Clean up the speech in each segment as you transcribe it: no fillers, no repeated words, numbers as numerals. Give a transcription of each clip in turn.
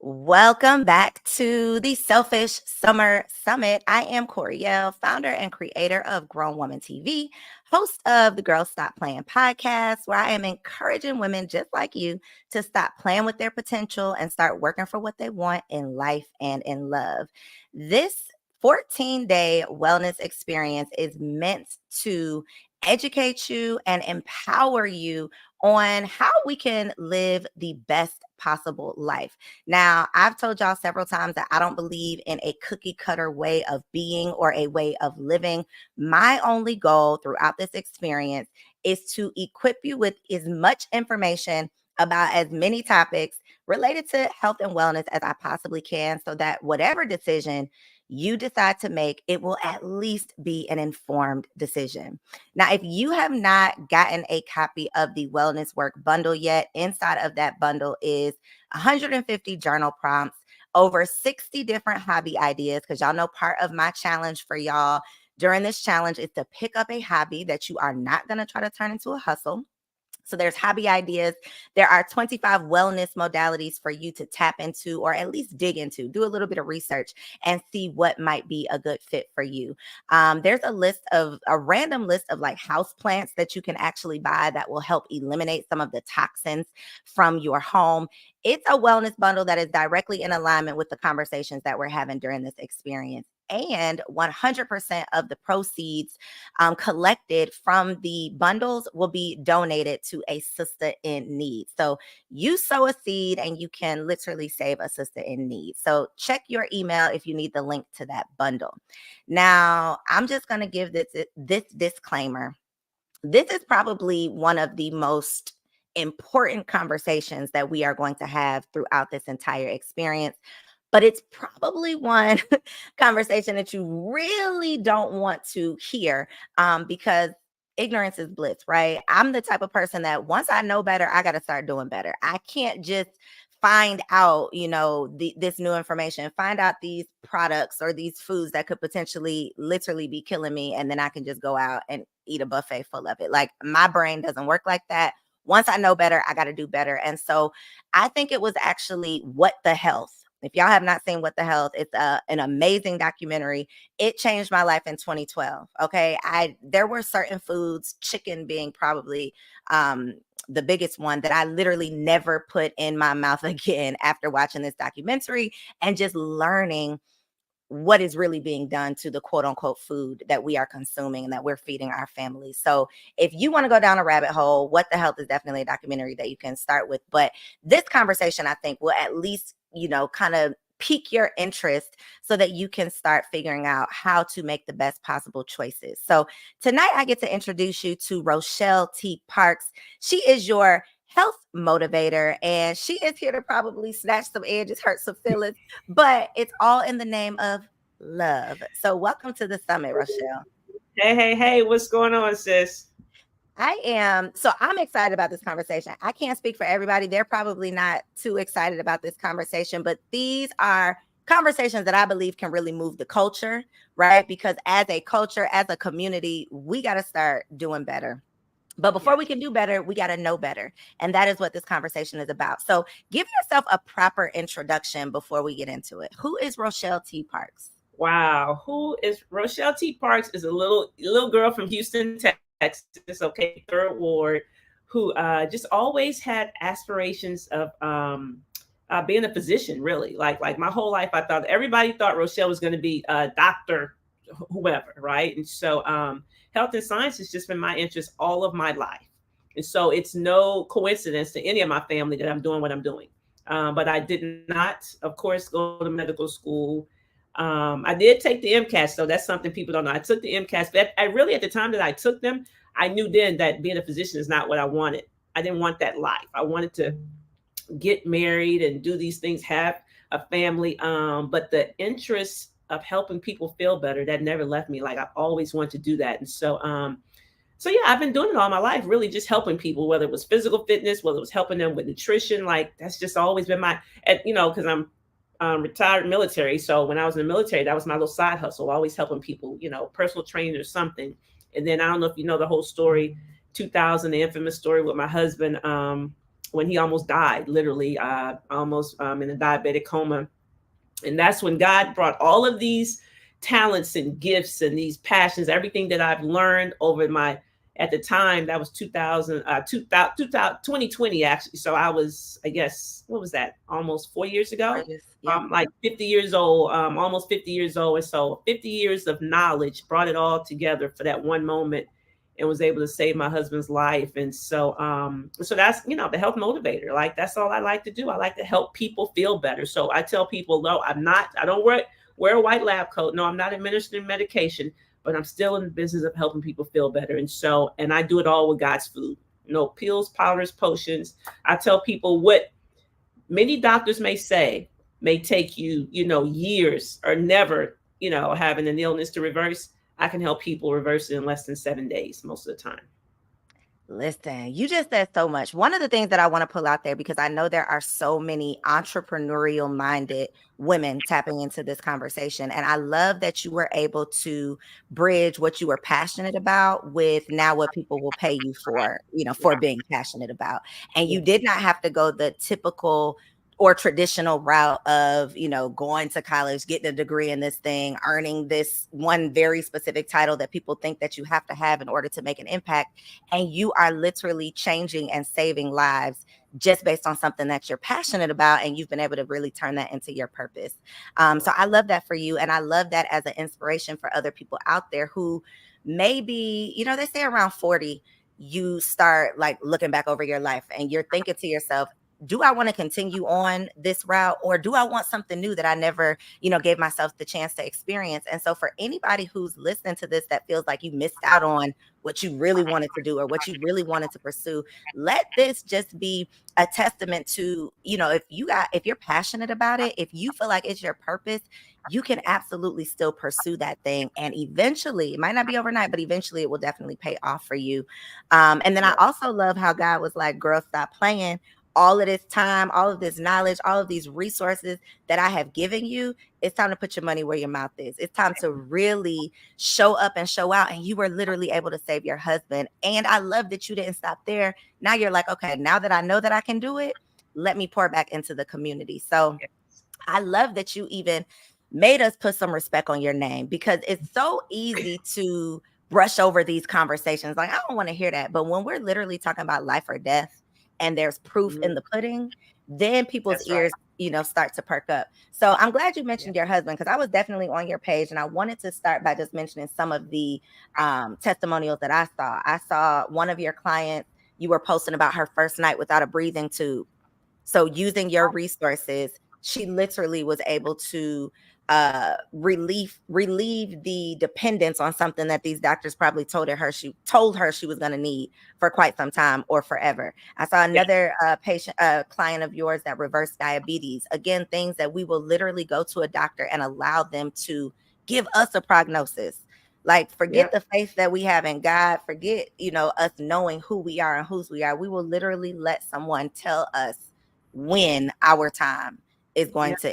Welcome back to the Selfish Summer Summit. I am Coriel, founder and creator of Grown Woman TV, host of the Girls Stop Playing podcast, where I am encouraging women just like you to stop playing with their potential and start working for what they want in life and in love. This 14-day wellness experience is meant to educate you and empower you on how we can live the best possible life. Now, I've told y'all several times that I don't believe in a cookie cutter way of being or a way of living. My only goal throughout this experience is to equip you with as much information about as many topics related to health and wellness as I possibly can, so that whatever decision you decide to make, it will at least be an informed decision. Now, if you have not gotten a copy of the Wellness Work bundle yet, inside of that bundle is 150 journal prompts, over 60 different hobby ideas, because y'all know part of my challenge for y'all during this challenge is to pick up a hobby that you are not going to try to turn into a hustle. So there's hobby ideas. There are 25 wellness modalities for you to tap into, or at least dig into, do a little bit of research and see what might be a good fit for you. There's a random list of like house plants that you can actually buy that will help eliminate some of the toxins from your home. It's a wellness bundle that is directly in alignment with the conversations that we're having during this experience. And 100% of the proceeds collected from the bundles will be donated to a sister in need. So you sow a seed and you can literally save a sister in need. So check your email if you need the link to that bundle. Now, I'm just going to give this disclaimer. This is probably one of the most important conversations that we are going to have throughout this entire experience, but it's probably one conversation that you really don't want to hear, because ignorance is bliss, right? I'm the type of person that once I know better, I got to start doing better. I can't just find out, this new information, find out these products or these foods that could potentially literally be killing me, and then I can just go out and eat a buffet full of it. Like, my brain doesn't work like that. Once I know better, I got to do better. And so I think it was actually What the Health. If y'all have not seen What the Health, it's an amazing documentary. It changed my life in 2012. Okay. There were certain foods, chicken being probably the biggest one, that I literally never put in my mouth again after watching this documentary and just learning what is really being done to the quote unquote food that we are consuming and that we're feeding our families. So if you want to go down a rabbit hole, What the Health is definitely a documentary that you can start with. But this conversation, I think, will at least, kind of pique your interest so that you can start figuring out how to make the best possible choices. So tonight I get to introduce you to Rochelle T. Parks. She is your health motivator, and she is here to probably snatch some edges, hurt some feelings, but it's all in the name of love. So welcome to the summit, Rochelle. Hey, what's going on, sis? I'm excited about this conversation. I can't speak for everybody. They're probably not too excited about this conversation, but these are conversations that I believe can really move the culture, right? Because as a culture, as a community, we got to start doing better. But before we can do better, we got to know better. And that is what this conversation is about. So give yourself a proper introduction before we get into it. Who is Rochelle T. Parks? Wow, who is Rochelle T. Parks? Is a little girl from Houston, Texas. Okay, third ward, who just always had aspirations of being a physician. Really, like my whole life, I thought everybody thought Rochelle was going to be a doctor, whoever, right? And so health and science has just been my interest all of my life. And so it's no coincidence to any of my family that I'm doing what I'm doing. But I did not, of course, go to medical school. I did take the MCAT, so that's something people don't know. I took the MCAT, but I really, at the time that I took them, I knew then that being a physician is not what I wanted. I didn't want that life. I wanted to get married and do these things, have a family. But the interest of helping people feel better, that never left me. Like, I've always wanted to do that. And so yeah, I've been doing it all my life, really just helping people, whether it was physical fitness, whether it was helping them with nutrition. Like, that's just always been because I'm retired military. So when I was in the military, that was my little side hustle, always helping people, personal training or something. And then I don't know if you know the whole story, 2000, the infamous story with my husband, when he almost died, literally, almost in a diabetic coma. And that's when God brought all of these talents and gifts and these passions, everything that I've learned over my, at the time, that was 2020 actually. So I was, I guess, what was that? Almost 4 years ago. Yeah. Like 50 years old, almost 50 years old. And so 50 years of knowledge brought it all together for that one moment and was able to save my husband's life. And so, so that's, the health motivator. Like, that's all I like to do. I like to help people feel better. So I tell people, no, I don't wear a white lab coat. No, I'm not administering medication, but I'm still in the business of helping people feel better. And so, and I do it all with God's food, pills, powders, potions. I tell people what many doctors may say may take you, years or never, having an illness to reverse. I can help people reverse it in less than 7 days most of the time. Listen, you just said so much. One of the things that I want to pull out there, because I know there are so many entrepreneurial minded women tapping into this conversation. And I love that you were able to bridge what you were passionate about with now what people will pay you for, for being passionate about. And you did not have to go the typical or traditional route of, going to college, getting a degree in this thing, earning this one very specific title that people think that you have to have in order to make an impact. And you are literally changing and saving lives just based on something that you're passionate about. And you've been able to really turn that into your purpose. So I love that for you. And I love that as an inspiration for other people out there who maybe, they say around 40, you start like looking back over your life and you're thinking to yourself, do I want to continue on this route, or do I want something new that I never, gave myself the chance to experience? And so for anybody who's listening to this that feels like you missed out on what you really wanted to do or what you really wanted to pursue, let this just be a testament to, if you're passionate about it, if you feel like it's your purpose, you can absolutely still pursue that thing. And eventually, it might not be overnight, but eventually it will definitely pay off for you. And then I also love how God was like, girl, stop playing. All of this time, all of this knowledge, all of these resources that I have given you, it's time to put your money where your mouth is. It's time to really show up and show out. And you were literally able to save your husband. And I love that you didn't stop there. Now you're like, okay, now that I know that I can do it, let me pour back into the community. So I love that you even made us put some respect on your name, because it's so easy to brush over these conversations. Like, I don't want to hear that. But when we're literally talking about life or death, and there's proof in the pudding, then people's ears, start to perk up. So I'm glad you mentioned your husband, because I was definitely on your page, and I wanted to start by just mentioning some of the testimonials that I saw. I saw one of your clients, you were posting about her first night without a breathing tube. So using your resources, she literally was able to relieve the dependence on something that these doctors probably told her she was going to need for quite some time or forever. I saw another client of yours that reversed diabetes. Again, things that we will literally go to a doctor and allow them to give us a prognosis. Like, forget the faith that we have in God, forget, us knowing who we are and whose we are. We will literally let someone tell us when our time is going to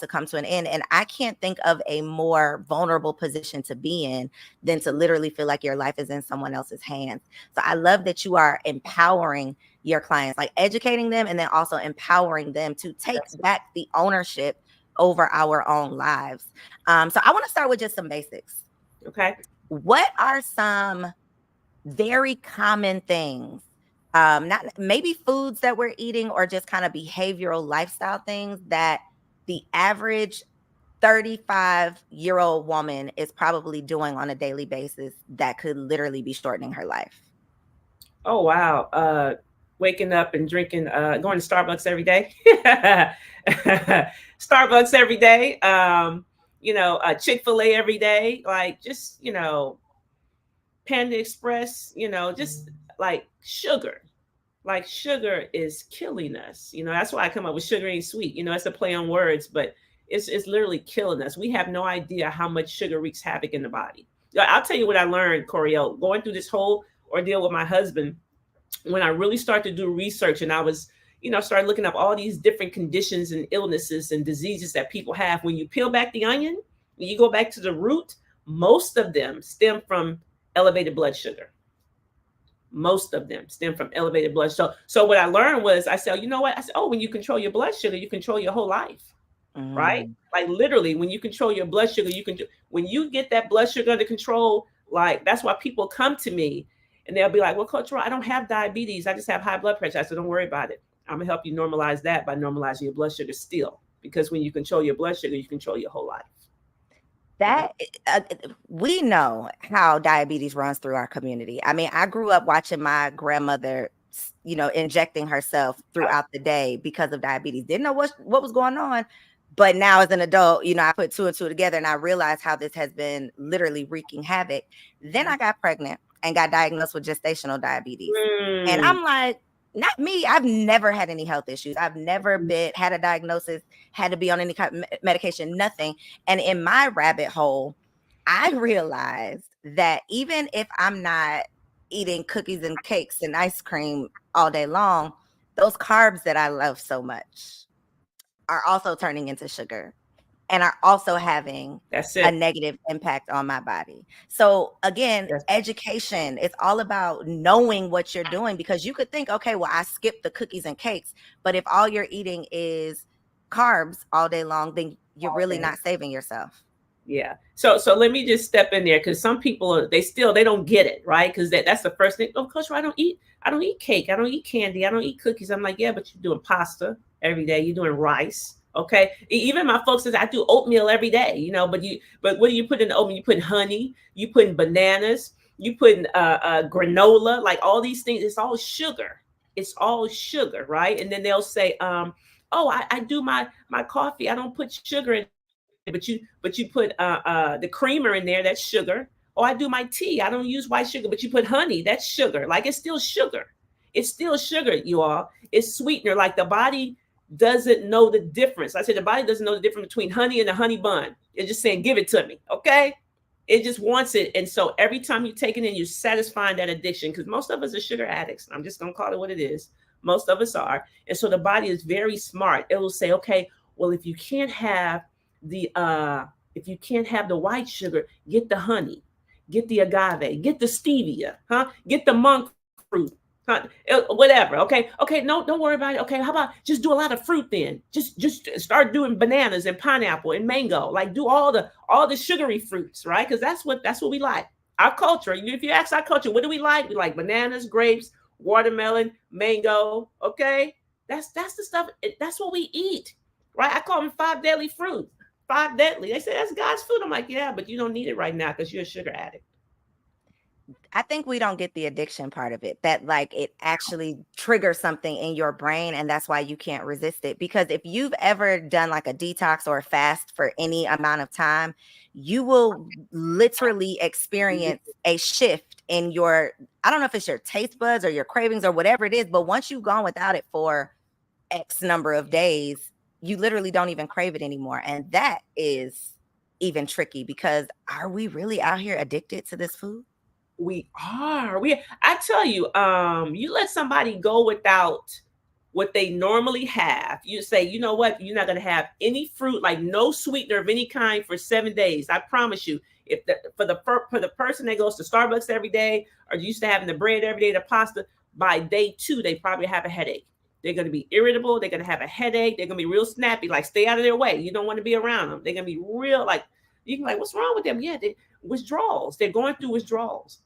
come to an end. And I can't think of a more vulnerable position to be in than to literally feel like your life is in someone else's hands. So I love that you are empowering your clients, like educating them and then also empowering them to take back the ownership over our own lives. So I want to start with just some basics. Okay. What are some very common things, not maybe foods that we're eating or just kind of behavioral lifestyle things that the average 35-year-old woman is probably doing on a daily basis that could literally be shortening her life? Oh, wow. Waking up and drinking, going to Starbucks every day. Starbucks every day. Chick-fil-A every day. Like, just, Panda Express, just like sugar. Like, sugar is killing us. That's why I come up with sugar ain't sweet. It's a play on words, but it's literally killing us. We have no idea how much sugar wreaks havoc in the body. I'll tell you what I learned, Coriel, going through this whole ordeal with my husband. When I really started to do research and I was, started looking up all these different conditions and illnesses and diseases that people have. When you peel back the onion, when you go back to the root, most of them stem from elevated blood sugar. Most of them stem from elevated blood sugar. So what I learned was, I said, you know what? I said, oh, when you control your blood sugar, you control your whole life, right? Like literally, when you control your blood sugar, when you get that blood sugar under control, like that's why people come to me and they'll be like, well, Coach Roy, I don't have diabetes. I just have high blood pressure. I said, don't worry about it. I'm gonna help you normalize that by normalizing your blood sugar still. Because when you control your blood sugar, you control your whole life. That we know how diabetes runs through our community. I mean, I grew up watching my grandmother, injecting herself throughout the day because of diabetes. Didn't know what was going on. But now as an adult, I put two and two together and I realized how this has been literally wreaking havoc. Then I got pregnant and got diagnosed with gestational diabetes. And I'm like, not me. I've never had any health issues. I've never had a diagnosis, had to be on any kind of medication, nothing. And in my rabbit hole, I realized that even if I'm not eating cookies and cakes and ice cream all day long, those carbs that I love so much are also turning into sugar and are also having a negative impact on my body. So again, education, it's all about knowing what you're doing, because you could think, okay, well, I skipped the cookies and cakes, but if all you're eating is carbs all day long, then you're really not saving yourself. Yeah. So let me just step in there, because some people, they don't get it, right? Because that's the first thing. Oh, Coach, I don't eat cake. I don't eat candy. I don't eat cookies. I'm like, yeah, but you're doing pasta every day. You're doing rice. Okay. Even my folks says I do oatmeal every day, but what do you put in the oatmeal? You put honey, you put in bananas, you put in granola, like all these things. It's all sugar. It's all sugar, right? And then they'll say, oh, I do my coffee. I don't put sugar in it, but you put the creamer in there. That's sugar. Oh, I do my tea. I don't use white sugar, but you put honey. That's sugar. Like it's still sugar. It's still sugar, you all. It's sweetener. Like the body doesn't know the difference. I said the body doesn't know the difference between honey and a honey bun. It's just saying, give it to me. Okay. It just wants it. And so every time you take it in, you're satisfying that addiction, because most of us are sugar addicts. I'm just going to call it what it is. Most of us are. And so the body is very smart. It will say, okay, well, if you can't have the white sugar, get the honey, get the agave, get the stevia, get the monk fruit. Whatever. Okay. No, don't worry about it. Okay. How about just do a lot of fruit then? Just start doing bananas and pineapple and mango. Like do all the sugary fruits, right? Because that's what we like. Our culture. If you ask our culture, what do we like? We like bananas, grapes, watermelon, mango. Okay. That's the stuff. That's what we eat, right? I call them 5 deadly fruits. 5 deadly. They say that's God's food. I'm like, yeah, but you don't need it right now because you're a sugar addict. I think we don't get the addiction part of it, that like it actually triggers something in your brain and that's why you can't resist it. Because if you've ever done like a detox or a fast for any amount of time, you will literally experience a shift in your, I don't know if it's your taste buds or your cravings or whatever it is, but once you've gone without it for X number of days, you literally don't even crave it anymore. And that is even tricky, because are we really out here addicted to this food? We are. I tell you, you let somebody go without what they normally have. You say, you know what? You're not going to have any fruit, like no sweetener of any kind for 7 days. I promise you. If for the person that goes to Starbucks every day or used to having the bread every day, the pasta, by day 2, they probably have a headache. They're going to be irritable. They're going to have a headache. They're going to be real snappy. Like stay out of their way. You don't want to be around them. They're going to be real like, you can like, what's wrong with them? Yeah, withdrawals. They're going through withdrawals,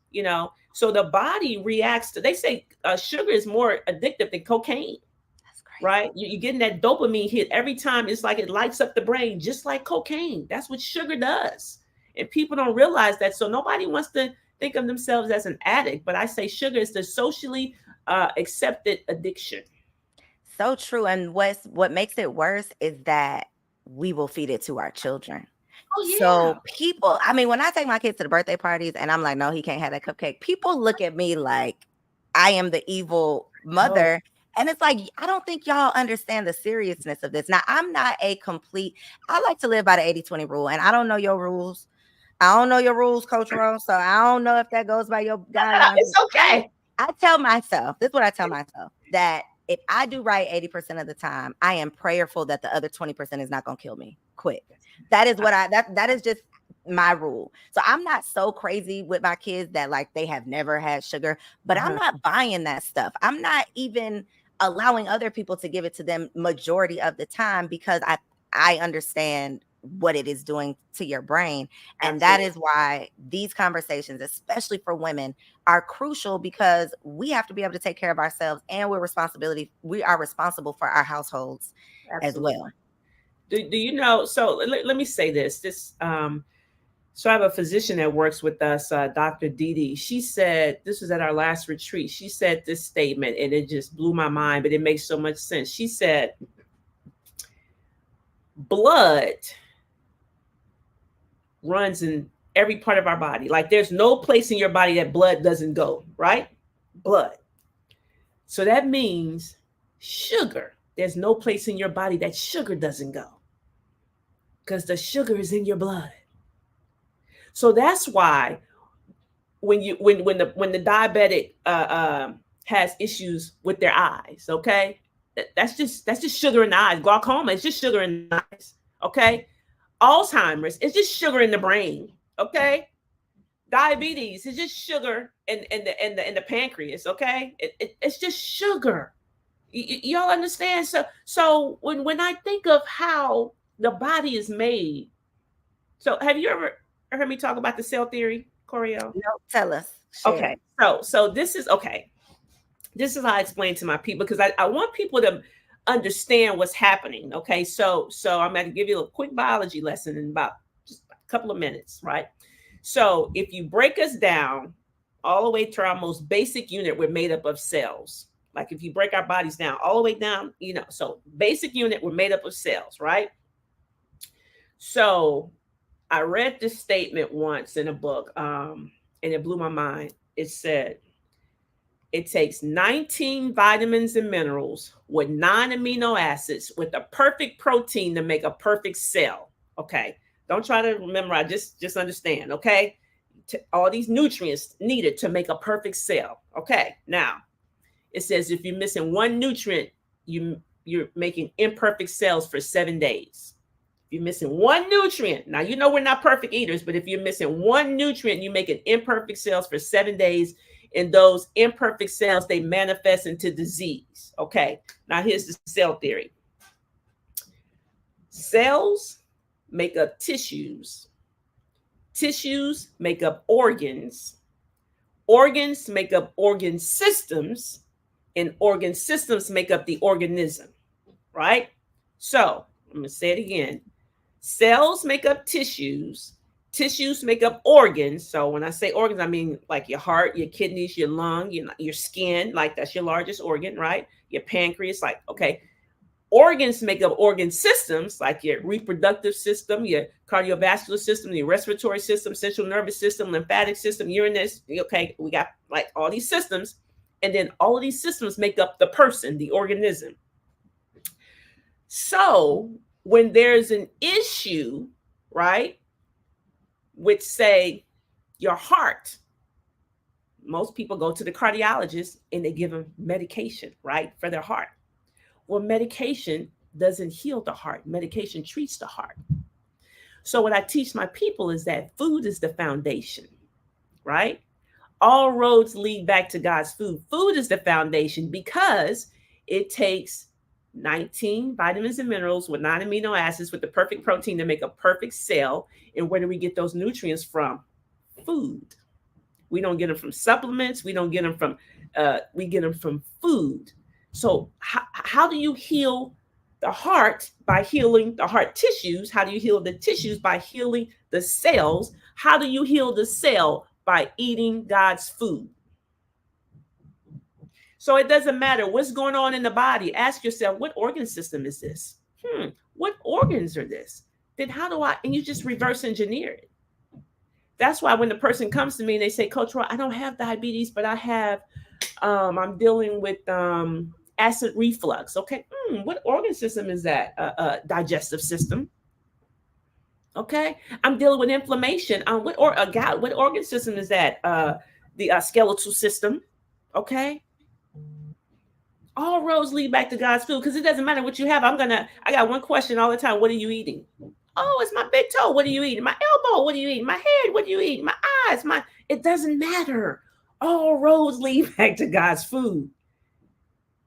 So the body reacts to, they say sugar is more addictive than cocaine. That's crazy. Right? You're getting that dopamine hit every time. It's like it lights up the brain, just like cocaine. That's what sugar does. And people don't realize that. So nobody wants to think of themselves as an addict. But I say sugar is the socially accepted addiction. So true. And what makes it worse is that we will feed it to our children. Oh, yeah. So people, I mean, when I take my kids to the birthday parties and I'm like, no, he can't have that cupcake, people look at me like I am the evil mother. Oh. And it's like, I don't think y'all understand the seriousness of this. Now, I'm not I like to live by the 80-20 rule, and I don't know your rules. I don't know your rules, Coach Rose. So I don't know if that goes by your guidelines. It's okay. I tell myself, this is what I tell myself, that if I do right 80% of the time, I am prayerful that the other 20% is not going to kill me quick. That is what that is just my rule. So I'm not so crazy with my kids that like they have never had sugar, but I'm not buying that stuff. I'm not even allowing other people to give it to them majority of the time because I understand what it is doing to your brain. And that is why these conversations, especially for women, are crucial because we have to be able to take care of ourselves and we are responsible for our households as well. Do you know? So let me say this. So I have a physician that works with us, Dr. Didi. She said, this was at our last retreat. She said this statement and it just blew my mind, but it makes so much sense. She said, blood runs in every part of our body. Like there's no place in your body that blood doesn't go, right? Blood. So that means sugar. There's no place in your body that sugar doesn't go because the sugar is in your blood. So that's why when the diabetic has issues with their eyes, okay, that's just sugar in the eyes. Glaucoma is just sugar in the eyes, okay. Alzheimer's is just sugar in the brain, okay. Diabetes is just sugar in the pancreas, okay. It's just sugar. Y'all understand? So when I think of how the body is made, so have you ever heard me talk about the cell theory, Coriel? No, tell us. Share. Okay, so this is okay. This is how I explain to my people because I want people to understand what's happening. Okay, so I'm going to give you a quick biology lesson in about just a couple of minutes, right? So if you break us down all the way to our most basic unit, we're made up of cells. Like if you break our bodies down all the way down, so basic unit, we're made up of cells, right? So I read this statement once in a book, and it blew my mind. It said, it takes 19 vitamins and minerals with 9 amino acids with a perfect protein to make a perfect cell. Okay. Don't try to remember. I just understand. Okay. All these nutrients needed to make a perfect cell. Okay. Now it says, if you're missing one nutrient, you're making imperfect cells for 7 days. If you're missing one nutrient, now we're not perfect eaters, but if you're missing one nutrient, you make an imperfect cells for 7 days. And those imperfect cells, they manifest into disease. Okay. Now here's the cell theory. Cells make up tissues. Tissues make up organs. Organs make up organ systems. And organ systems make up the organism. Right? So I'm going to say it again. Cells make up tissues. Tissues make up organs. So when I say organs, I mean like your heart, your kidneys, your lung, your skin, like that's your largest organ, right? Your pancreas, like, okay. Organs make up organ systems, like your reproductive system, your cardiovascular system, your respiratory system, central nervous system, lymphatic system, urinary. Okay, we got like all these systems. And then all of these systems make up the person, the organism. So when there's an issue, right, with, say, your heart, most people go to the cardiologist and they give them medication, right, for their heart. Well, medication doesn't heal the heart. Medication treats the heart. So what I teach my people is that food is the foundation, right? All roads lead back to God's food. Food is the foundation because it takes 19 vitamins and minerals with 9 amino acids with the perfect protein to make a perfect cell. And where do we get those nutrients from? Food. We don't get them from supplements. We don't get them from, we get them from food. So how do you heal the heart? By healing the heart tissues. How do you heal the tissues? By healing the cells. How do you heal the cell? By eating God's food. So it doesn't matter what's going on in the body. Ask yourself, what organ system is this? What organs are this? Then how do I, and you just reverse engineer it. That's why when the person comes to me and they say, Coach Roy, I don't have diabetes, but I have, I'm dealing with acid reflux. Okay. What organ system is that? Digestive system. Okay. I'm dealing with inflammation. What organ system is that? The skeletal system. Okay. All roads lead back to God's food because it doesn't matter what you have. I got one question all the time. What are you eating? Oh, it's my big toe. What are you eating? My elbow. What are you eating? My head. What are you eating? My eyes. My. It doesn't matter. All roads lead back to God's food.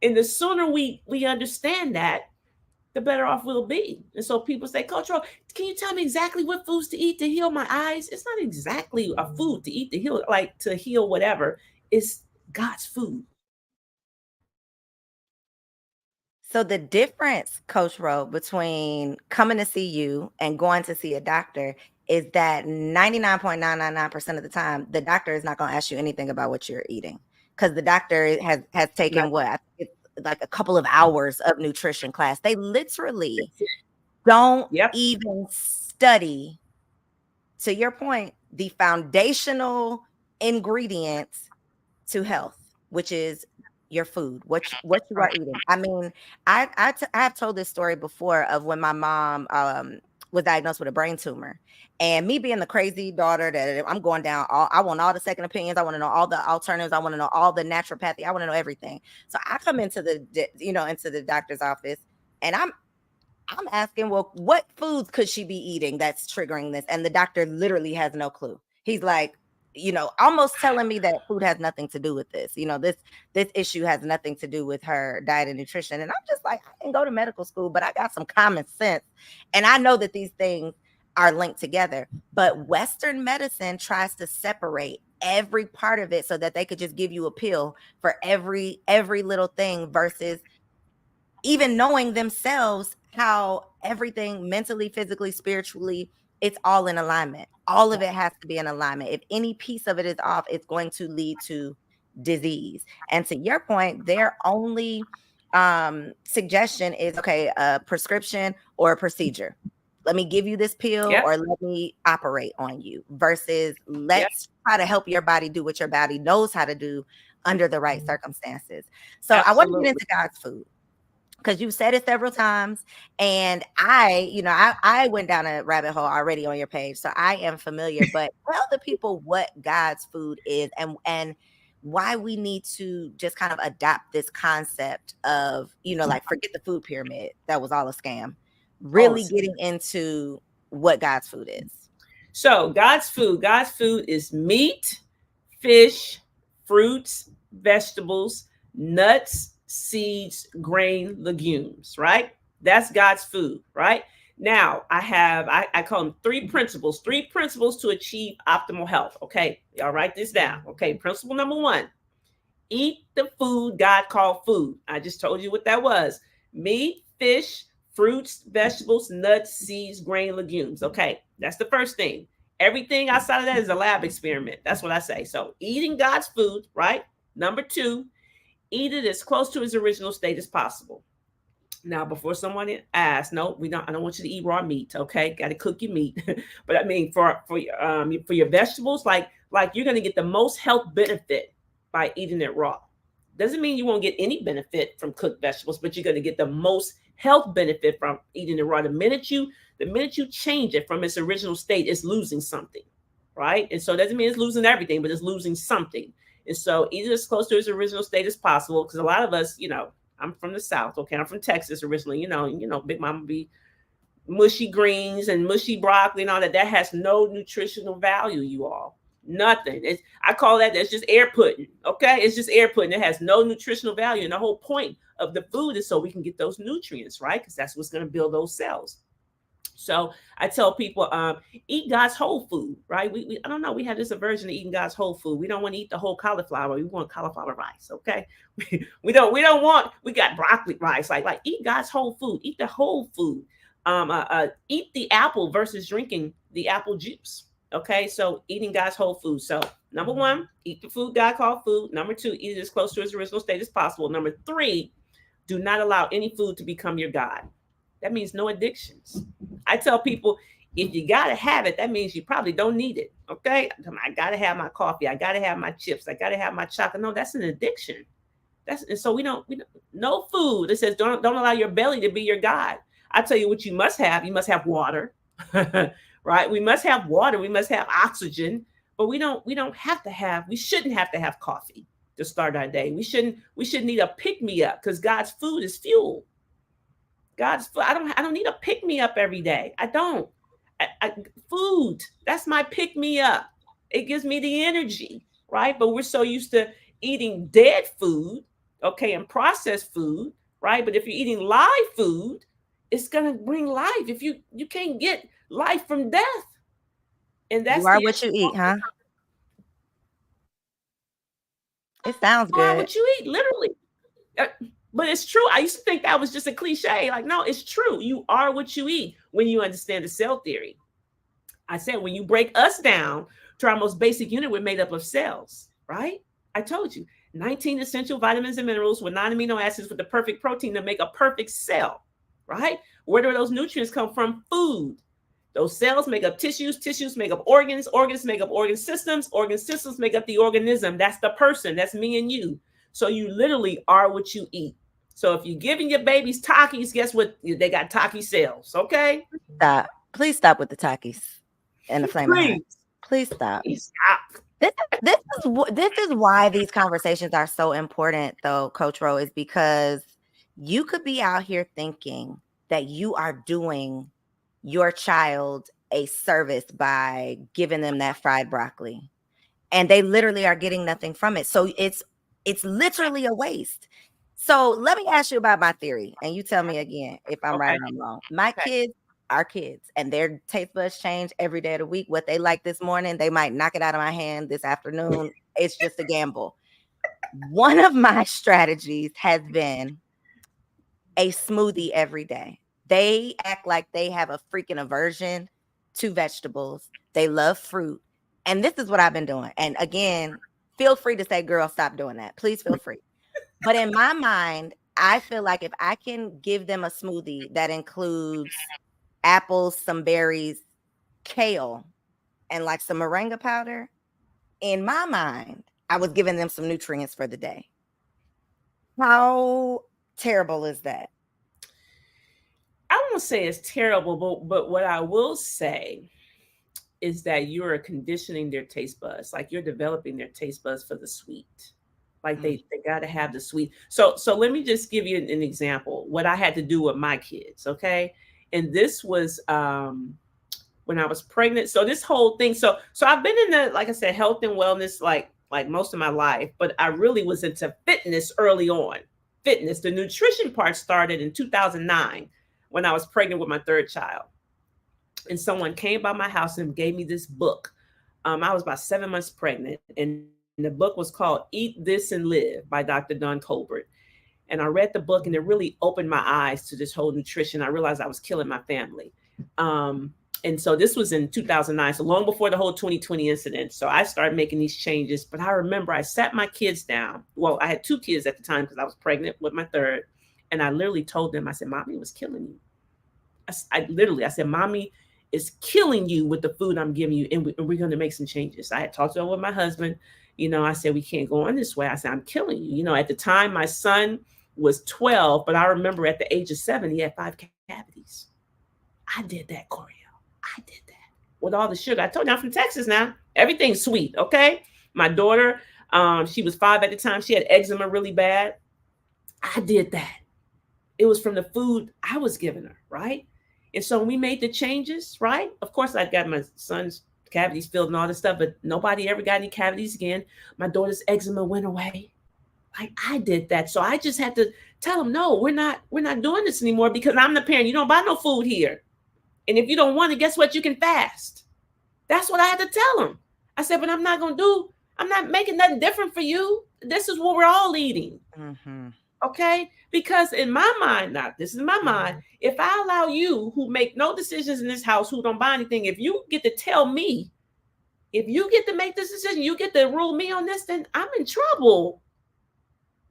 And the sooner we understand that, the better off we'll be. And so people say, Coach Ro, can you tell me exactly what foods to eat to heal my eyes? It's not exactly a food to eat to heal, like to heal whatever. It's God's food. So the difference, Coach Ro, between coming to see you and going to see a doctor is that 99.999% of the time, the doctor is not going to ask you anything about what you're eating, because the doctor has taken what? I think it's like a couple of hours of nutrition class. They literally don't Yep. even study, to your point, the foundational ingredients to health, which is your food, what you are eating. I mean, I have told this story before of when my mom was diagnosed with a brain tumor, and me being the crazy daughter that I'm going down I want all the second opinions, I want to know all the alternatives, I want to know all the naturopathy, I want to know everything. So I come into the doctor's office, and I'm asking, well, what foods could she be eating that's triggering this? And the doctor literally has no clue. He's like, almost telling me that food has nothing to do with this. This issue has nothing to do with her diet and nutrition. And I'm just like, I didn't go to medical school, but I got some common sense. And I know that these things are linked together. But Western medicine tries to separate every part of it so that they could just give you a pill for every little thing, versus even knowing themselves how everything mentally, physically, spiritually, it's all in alignment. All of it has to be in alignment. If any piece of it is off, it's going to lead to disease. And to your point, their only suggestion is, okay, a prescription or a procedure. Let me give you this pill, Yep. or let me operate on you, versus Yep. let's try to help your body do what your body knows how to do under the right circumstances. So I want to get Absolutely. into God's food, because you've said it several times, and I went down a rabbit hole already on your page, so I am familiar. But tell the people what God's food is, and why we need to just kind of adopt this concept of, like, forget the food pyramid, that was all a scam. Really getting into what God's food is. So God's food is meat, fish, fruits, vegetables, nuts, seeds, grain, legumes, right? That's God's food, right? Now I call them three principles to achieve optimal health. Okay, y'all write this down. Okay, principle number 1: eat the food God called food. I just told you what that was: meat, fish, fruits, vegetables, nuts, seeds, grain, legumes. Okay, that's the first thing. Everything outside of that is a lab experiment. That's what I say. So eating God's food, right? Number 2, eat it as close to its original state as possible. Now, before someone asks, no, we don't. I don't want you to eat raw meat. Okay, got to cook your meat. But I mean, for your vegetables, like you're going to get the most health benefit by eating it raw. Doesn't mean you won't get any benefit from cooked vegetables, but you're going to get the most health benefit from eating it raw. The minute you change it from its original state, it's losing something, right? And so it doesn't mean it's losing everything, but it's losing something. And so eat it as close to its original state as possible, because a lot of us, I'm from the South. Okay, I'm from Texas originally. Big Mama be mushy greens and mushy broccoli and all that. That has no nutritional value, you all. Nothing. I call that's just air pudding. Okay, it's just air pudding. It has no nutritional value, and the whole point of the food is so we can get those nutrients, right? Because that's what's going to build those cells. So I tell people, eat God's whole food, right? We I don't know. We have this aversion to eating God's whole food. We don't want to eat the whole cauliflower. We want cauliflower rice. Okay. We don't want, we got broccoli rice. Like eat God's whole food. Eat the whole food. Eat the apple versus drinking the apple juice. Okay. So eating God's whole food. So number 1, eat the food God called food. Number 2, eat it as close to its original state as possible. Number 3, do not allow any food to become your God. That means no addictions. I tell people, if you got to have it, that means you probably don't need it. Okay. I got to have my coffee. I got to have my chips. I got to have my chocolate. No, that's an addiction. And so we don't, no food. It says, don't allow your belly to be your God. I tell you what you must have. You must have water, right? We must have water. We must have oxygen, but we shouldn't have to have coffee to start our day. We shouldn't need a pick me up, because God's food is fuel. God's food. I don't need a pick me up every day. I don't. Food, that's my pick me up. It gives me the energy, right? But we're so used to eating dead food, okay, and processed food, right? But if you're eating live food, it's gonna bring life. If you can't get life from death, and You that's are the what you issue. eat, huh? It sounds You are good. what you eat, literally. Uh, But it's true. I used to think that was just a cliche. Like, no, it's true. You are what you eat when you understand the cell theory. I said, when you break us down to our most basic unit, we're made up of cells, right? I told you 19 essential vitamins and minerals with 9 amino acids with the perfect protein to make a perfect cell, right? Where do those nutrients come from? Food. Those cells make up tissues, tissues make up organs, organs make up organ systems make up the organism. That's the person, that's me and you. So you literally are what you eat. So if you're giving your babies Takis, guess what? They got Taki cells, okay? Stop. Please stop with the Takis and the flaming hot. Please, Please stop. please stop. This is why these conversations are so important, though, Coach Ro, is because you could be out here thinking that you are doing your child a service by giving them that fried broccoli, and they literally are getting nothing from it. So it's literally a waste. So let me ask you about my theory, and you tell me again if I'm right Okay. or I'm wrong. My kids are kids, and their taste buds change every day of the week. What they like this morning, they might knock it out of my hand this afternoon. It's just a gamble. One of my strategies has been a smoothie every day. They act like they have a freaking aversion to vegetables. They love fruit. And this is what I've been doing. And again, feel free to say, girl, stop doing that. Please feel free. But in my mind, I feel like if I can give them a smoothie that includes apples, some berries, kale, and like some moringa powder, in my mind, I was giving them some nutrients for the day. How terrible is that? I won't say it's terrible, but what I will say is that you're conditioning their taste buds. Like you're developing their taste buds for the sweet. Like they got to have the sweet. So let me just give you an example. What I had to do with my kids, okay? And this was when I was pregnant. So this whole thing. So I've been in the, like I said, health and wellness like most of my life, but I really was into fitness early on. Fitness. The nutrition part started in 2009 when I was pregnant with my third child. And someone came by my house and gave me this book. I was about 7 months pregnant, and the book was called Eat This and Live by Dr. Don Colbert. And I read the book, and it really opened my eyes to this whole nutrition. I realized I was killing my family. And so this was in 2009, so long before the whole 2020 incident. So I started making these changes. But I remember I sat my kids down. Well, I had 2 kids at the time because I was pregnant with my third. And I literally told them, I said, Mommy was killing you. I said, Mommy is killing you with the food I'm giving you, and we're going to make some changes. I had talked with my husband. I said, we can't go on this way. I said, I'm killing you. At the time, my son was 12, but I remember at the age of 7, he had 5 cavities. I did that, Coriel. I did that with all the sugar. I told you I'm from Texas now. Everything's sweet, okay? My daughter, she was 5 at the time. She had eczema really bad. I did that. It was from the food I was giving her, right? And so when we made the changes, right? Of course, I got my son's cavities filled and all this stuff, but nobody ever got any cavities again. My daughter's eczema went away. Like I did that. So I just had to tell them, no, we're not doing this anymore because I'm the parent. You don't buy no food here. And if you don't want it, guess what? You can fast. That's what I had to tell them. I said, but I'm not making nothing different for you. This is what we're all eating. Mm-hmm. Okay? Because in my mind, now this is my mind, if I allow you who make no decisions in this house, who don't buy anything, if you get to tell me, if you get to make this decision, you get to rule me on this, then I'm in trouble.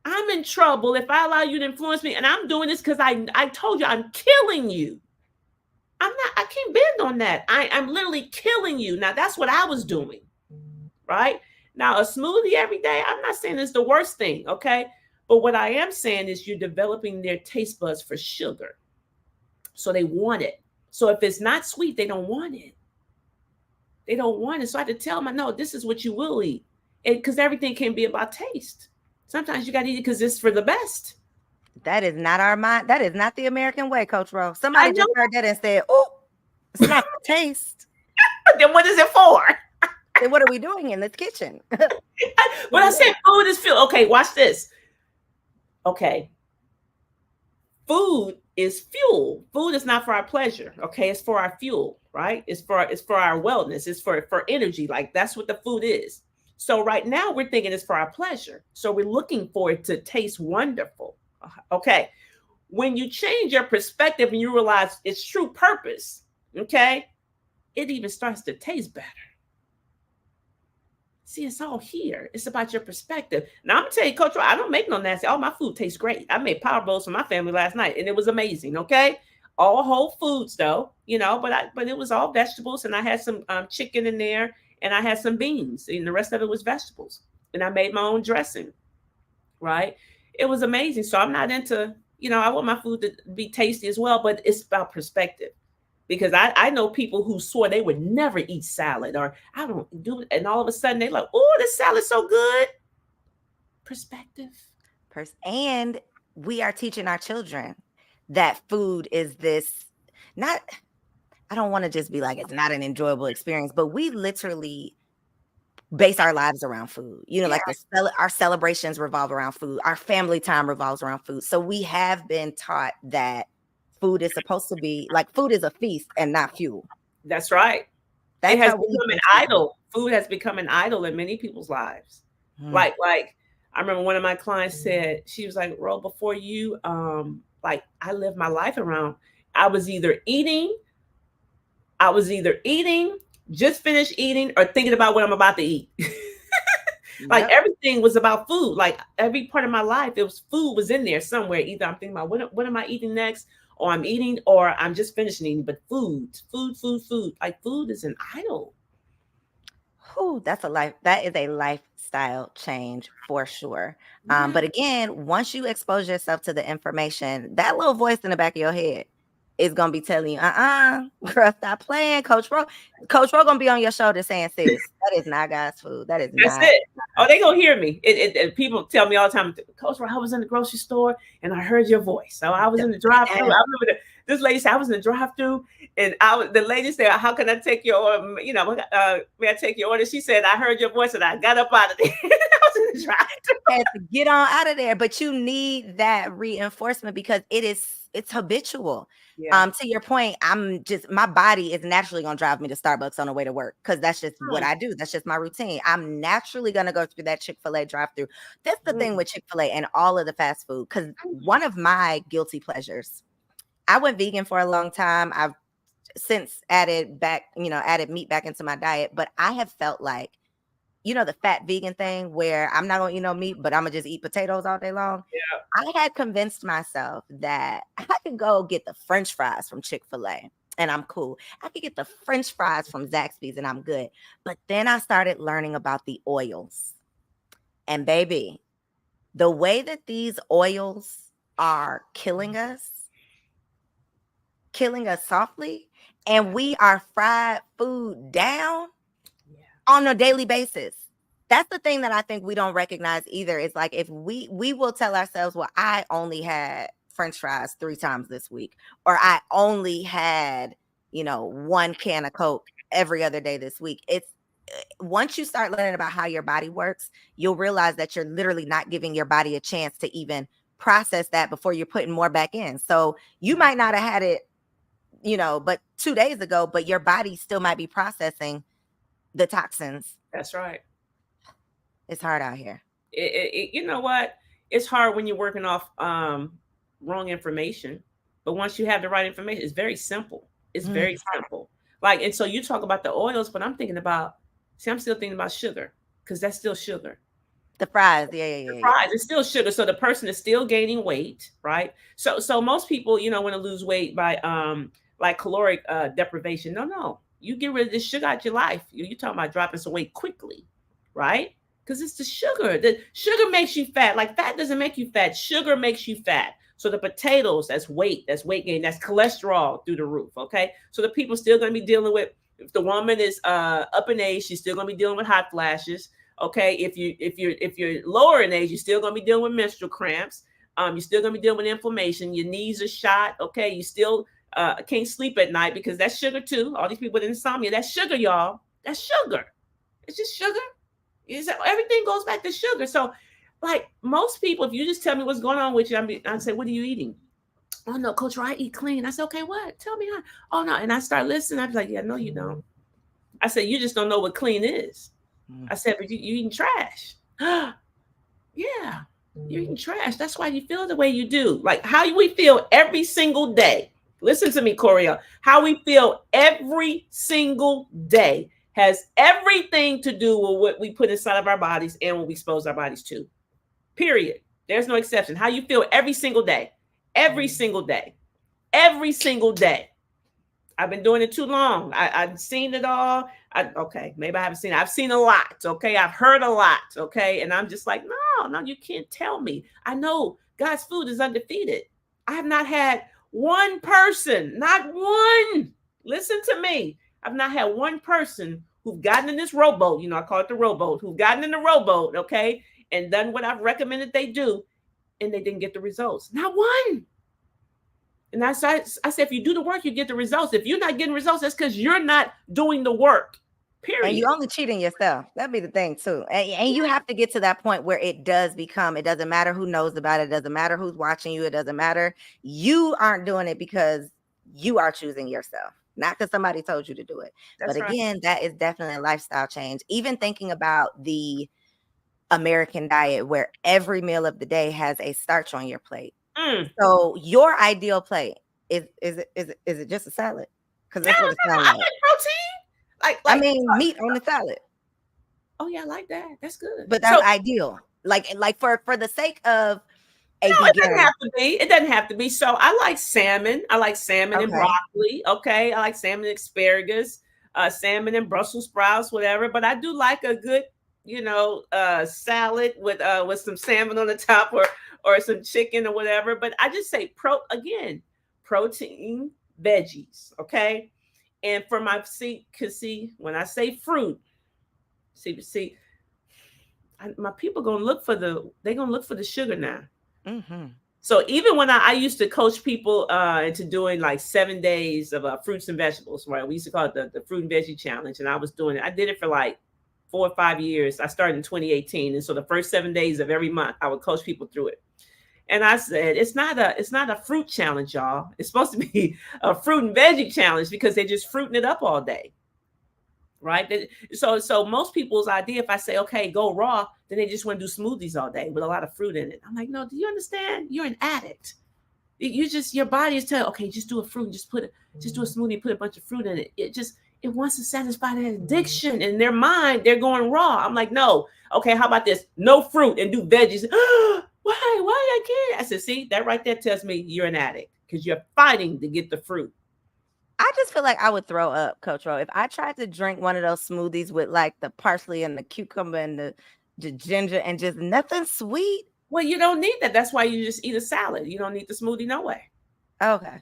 I'm in trouble if I allow you to influence me. And I'm doing this because I told you I'm killing you. I can't bend on that. I'm literally killing you. Now that's what I was doing. Right? Now a smoothie every day, I'm not saying it's the worst thing, okay? But what I am saying is you're developing their taste buds for sugar. So they want it. So if it's not sweet, they don't want it. They don't want it. So I had to tell them, no, this is what you will eat. Because everything can be about taste. Sometimes you got to eat it because it's for the best. That is not our mind. That is not the American way, Coach Ro. I Somebody know. just heard that and said, "Oh, it's not for taste." Then what is it for? Then what are we doing in this kitchen? But I said food is fuel. Okay, watch this. Okay. Food is fuel. Food is not for our pleasure. Okay, it's for our fuel, right? It's for our wellness. It's for energy. Like that's what the food is. So right now we're thinking it's for our pleasure. So we're looking for it to taste wonderful. Okay. When you change your perspective and you realize its true purpose, okay, it even starts to taste better. See, it's all here. It's about your perspective. Now, I'm going to tell you, Coach, I don't make no nasty. All my food tastes great. I made power bowls for my family last night, and it was amazing, okay? All whole foods, though, but it was all vegetables, and I had some chicken in there, and I had some beans, and the rest of it was vegetables. And I made my own dressing, right? It was amazing. So I'm not into, I want my food to be tasty as well, but it's about perspective. Because I know people who swore they would never eat salad or I don't do it. And all of a sudden they're like, oh, this salad's so good. Perspective. And we are teaching our children that food is this, not, I don't want to just be like, it's not an enjoyable experience, but we literally base our lives around food. Like our celebrations revolve around food. Our family time revolves around food. So we have been taught that food is supposed to be like food is a feast and not fuel. That's right. It has become an idol. Food has become an idol in many people's lives. Like I remember one of my clients said, she was like, Ro, before you, I lived my life around, I was either eating, just finished eating or thinking about what I'm about to eat. Like everything was about food. Like every part of my life, food was in there somewhere. Either I'm thinking about what am I eating next? Or I'm eating, or I'm just finishing eating, but food. Like food is an idol. Oh, that is a lifestyle change for sure. But again, once you expose yourself to the information, that little voice in the back of your head is gonna be telling you, girl, stop playing. Coach Ro gonna be on your shoulder saying, sis, that is not God's food. That's it. Oh, they gonna hear me. People tell me all the time, Coach Ro, I was in the grocery store and I heard your voice. So I was in the drive-thru. I remember this lady said I was in the drive-thru, and the lady said, "How can I take your order? May I take your order?" She said, "I heard your voice and I got up out of there." I was in the drive-thru. Had to get on out of there, but you need that reinforcement because it's habitual. Yeah. To your point, my body is naturally going to drive me to Starbucks on the way to work because that's just what I do. That's just my routine. I'm naturally going to go through that Chick-fil-A drive-through. That's the thing with Chick-fil-A and all of the fast food, because one of my guilty pleasures, I went vegan for a long time. I've since added meat back into my diet, but I have felt like, the fat vegan thing where I'm not going to eat meat, but I'm going to just eat potatoes all day long. Yeah. I had convinced myself that I could go get the French fries from Chick-fil-A and I'm cool. I could get the French fries from Zaxby's and I'm good. But then I started learning about the oils. And baby, the way that these oils are killing us softly, and we are fried food down on a daily basis. That's the thing that I think we don't recognize either. It's like if we will tell ourselves, well, I only had French fries 3 times this week, or I only had, 1 can of Coke every other day this week. It's once you start learning about how your body works, you'll realize that you're literally not giving your body a chance to even process that before you're putting more back in. So you might not have had it, but 2 days ago, but your body still might be processing the toxins. That's right. It's hard out here. You know what? It's hard when you're working off wrong information. But once you have the right information, it's very simple. It's very simple. And so you talk about the oils, but I'm still thinking about sugar because that's still sugar. The fries, The fries, it's still sugar. So the person is still gaining weight, right? So most people, want to lose weight by caloric deprivation. No. You get rid of this sugar out your life. You're talking about dropping some weight quickly, right? Because it's the sugar. The sugar makes you fat. Like fat doesn't make you fat. Sugar makes you fat. So the potatoes, that's weight gain. That's cholesterol through the roof, okay? So the people still going to be dealing with, if the woman is up in age, she's still going to be dealing with hot flashes, okay? If you're lower in age, you're still going to be dealing with menstrual cramps. You're still gonna be dealing with inflammation. Your knees are shot. Okay, you still can't sleep at night because that's sugar too. All these people with insomnia, that's sugar, y'all. That's sugar. It's just sugar. Everything goes back to sugar. So, like most people, if you just tell me what's going on with you, I say, what are you eating? Oh no, Coach, I eat clean. I said, okay, what? Tell me how. Oh no, and I start listening. I be like, yeah, no, you don't. I said, you just don't know what clean is. I said, but you eating trash. Yeah, you're eating trash. That's why you feel the way you do. Like how we feel every single day. Listen to me, Coriel. How we feel every single day has everything to do with what we put inside of our bodies and what we expose our bodies to. Period. There's no exception. How you feel every single day. Every single day. Every single day. I've been doing it too long. I've seen it all. Okay, maybe I haven't seen it. I've seen a lot. Okay, I've heard a lot. Okay, and I'm just like, no, you can't tell me. I know God's food is undefeated. I have not had one person, not one. Listen to me. I've not had one person who've gotten in this rowboat. You know, I call it the rowboat. Who've gotten in the rowboat. Okay, and done what I've recommended they do, and they didn't get the results. Not one. And I said, if you do the work, you get the results. If you're not getting results, that's because you're not doing the work. Period. And you only cheating yourself. That'd be the thing too. And you have to get to that point where it doesn't matter who knows about it. It doesn't matter who's watching you. It doesn't matter. You aren't doing it because you are choosing yourself, not because somebody told you to do it. That's but again, that is definitely a lifestyle change. Even thinking about the American diet where every meal of the day has a starch on your plate. So your ideal plate is it just a salad? Because that's what it sounds like. Protein, I mean, meat on the salad. Oh yeah, I like that. That's good. But that's ideal. Like for the sake of a beginner. It doesn't have to be. It doesn't have to be. So I like salmon. I like salmon and broccoli. Okay, I like salmon and asparagus, salmon and Brussels sprouts, whatever. But I do like a good, salad with some salmon on the top or some chicken or whatever. But I just say protein, veggies, okay? And for my when I say fruit, my people they're gonna look for the sugar now. Mm-hmm. So even when I used to coach people into doing like 7 days of fruits and vegetables, right? We used to call it the fruit and veggie challenge, and I was doing it. I did it for like 4 or 5 years. I started in 2018, and so the first 7 days of every month, I would coach people through it. And I said, it's not a fruit challenge, y'all. It's supposed to be a fruit and veggie challenge because they're just fruiting it up all day, right? So most people's idea, if I say, okay, go raw, then they just want to do smoothies all day with a lot of fruit in it. I'm like, no, do you understand? You're an addict. Your body is telling, okay, just do a fruit, just do a smoothie, put a bunch of fruit in it. It wants to satisfy that addiction. In their mind, they're going raw. I'm like, no. Okay, how about this? No fruit and do veggies. Why I can't? I said, see, that right there tells me you're an addict because you're fighting to get the fruit. I just feel like I would throw up, Coach Ro, if I tried to drink one of those smoothies with like the parsley and the cucumber and the ginger and just nothing sweet. Well, you don't need that. That's why you just eat a salad. You don't need the smoothie no way. Okay.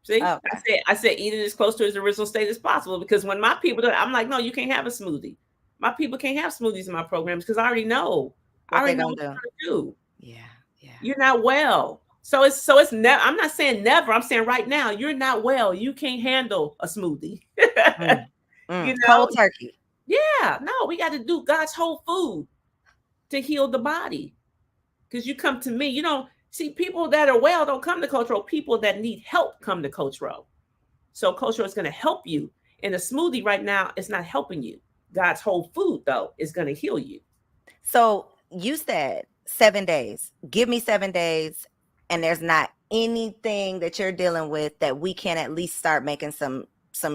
See, okay. I said eat it as close to its original state as possible because when my people do it, I'm like, no, you can't have a smoothie. My people can't have smoothies in my programs because I already know. I already know what they're going to do. Yeah. You're not well. So it's never. I'm not saying never. I'm saying right now you're not well. You can't handle a smoothie. Cold turkey. Yeah. No, we got to do God's whole food to heal the body. Because you come to me, you don't see people that are well don't come to Coach Ro. People that need help come to Coach Ro. So Coach Ro is going to help you. And a smoothie right now is not helping you. God's whole food though is going to heal you. So you said 7 days. Give me 7 days, and there's not anything that you're dealing with that we can at least start making some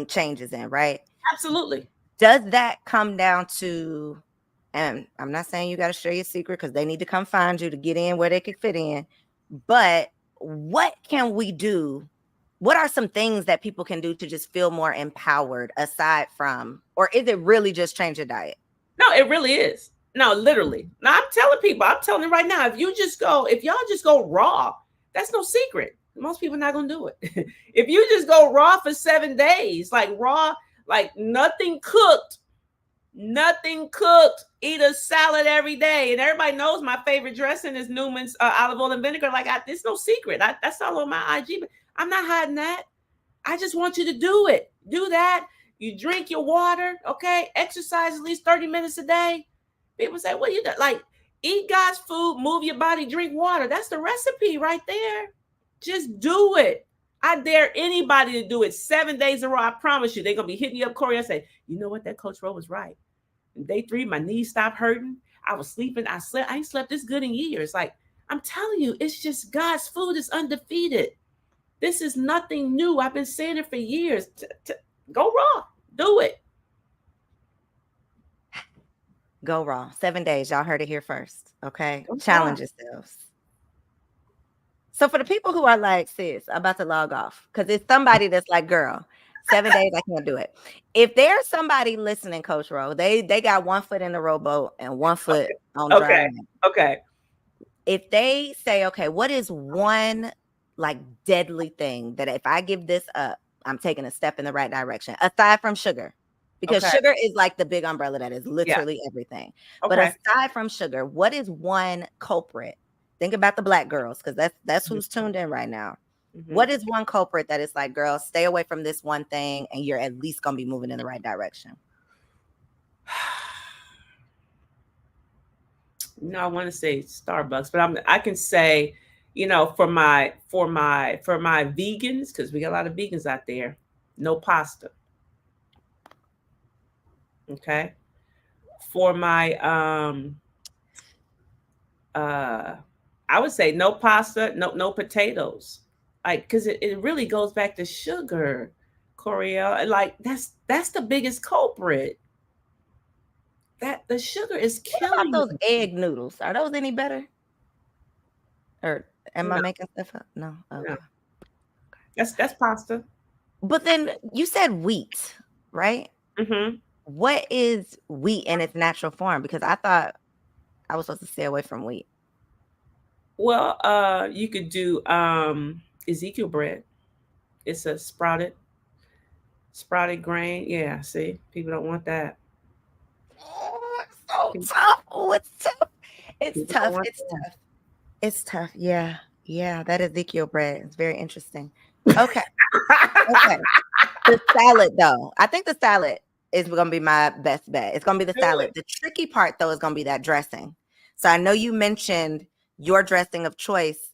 changes in, right? Absolutely. Does that come down to, and I'm not saying you got to share your secret because they need to come find you to get in where they can fit in, but what can we do? What are some things that people can do to just feel more empowered aside from, or is it really just change your diet? No, it really is. No, literally. Now I'm telling you right now, if y'all just go raw, that's no secret. Most people are not going to do it. If you just go raw for 7 days, like raw, like nothing cooked, Nothing cooked. Eat a salad every day. And everybody knows my favorite dressing is Newman's olive oil and vinegar. Like, it's no secret. That's all on my IG. But I'm not hiding that. I just want you to do it. Do that. You drink your water, okay? Exercise at least 30 minutes a day. People say, what do you do? Like, eat God's food, move your body, drink water. That's the recipe right there. Just do it. I dare anybody to do it 7 days in a row. I promise you, they're going to be hitting me up, Corey, and say, you know what? That Coach Ro was right. And day 3, my knees stopped hurting. I was sleeping. I ain't slept this good in years. Like, I'm telling you, it's just God's food is undefeated. This is nothing new. I've been saying it for years. Go raw. Do it. Go raw. 7 days. Y'all heard it here first. Okay. Challenge yourselves. So for the people who are like, sis, I'm about to log off, because it's somebody that's like, girl, 7 days, I can't do it. If there's somebody listening, Coach Ro, they got 1 foot in the rowboat and 1 foot on dry land. Okay. If they say, okay, what is one like deadly thing that if I give this up, I'm taking a step in the right direction, aside from sugar? Because sugar is like the big umbrella that is literally everything. Okay. But aside from sugar, what is one culprit? Think about the Black girls, because that's who's tuned in right now. Mm-hmm. What is one culprit that is like, girl, stay away from this one thing and you're at least going to be moving in the right direction? No, I want to say Starbucks, but I can say, for my vegans, because we got a lot of vegans out there, no pasta. Okay. For my I would say no pasta, no potatoes. Like, because it really goes back to sugar, Coriel. Like, that's the biggest culprit. That the sugar is killing. What about those egg noodles? Are those any better? Or am I making stuff up? No. Okay. No. That's pasta. But then you said wheat, right? Mm-hmm. What is wheat in its natural form? Because I thought I was supposed to stay away from wheat. Well, you could do Ezekiel bread. It's a sprouted grain. Yeah, see, people don't want that. Oh, it's so tough. Oh, it's tough. It's tough. It's tough. It's tough. Yeah. That Ezekiel bread is very interesting. Okay. The salad, though. I think the salad is going to be my best bet. It's going to be the salad. The tricky part, though, is going to be that dressing. So I know you mentioned your dressing of choice.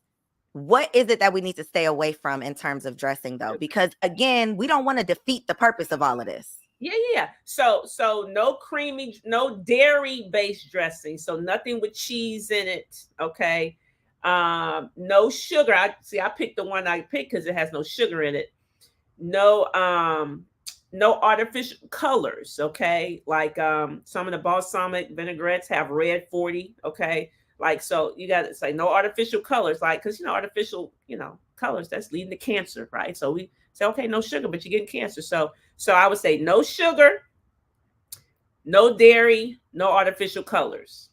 What is it that we need to stay away from in terms of dressing, though? Because, again, we don't want to defeat the purpose of all of this. Yeah. So no creamy, no dairy-based dressing. So nothing with cheese in it. Okay. No sugar. I picked the one I picked because it has no sugar in it. No artificial colors. Okay. Like some of the balsamic vinaigrettes have red 40. Okay. Like, so you got to say no artificial colors, like, because artificial colors, that's leading to cancer, right? So we say, okay, no sugar, but you're getting cancer. So I would say no sugar, no dairy, no artificial colors.